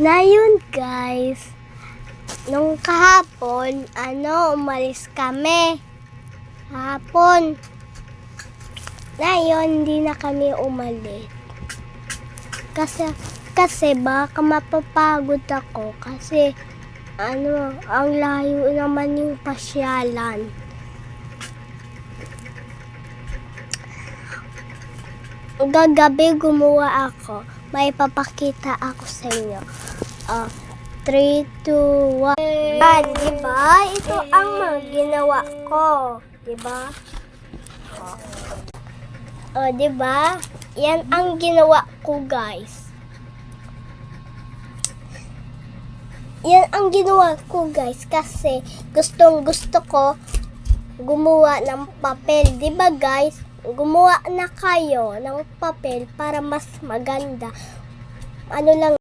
Na yun guys, nung kahapon, umalis kami. Kahapon. Ngayon, hindi na kami umalis. Kasi baka mapapagod ako. Kasi, ang layo naman yung pasyalan. Gagabi gumawa ako. May papakita ako sa inyo. 3, 2, 1. Diba? Ito ang mga ginawa ko. Diba? Diba? Yan ang ginawa ko, guys. Yan ang ginawa ko, guys. Kasi gusto ko gumawa ng papel. Diba, guys? Gumawa na kayo ng papel para mas maganda. Ano lang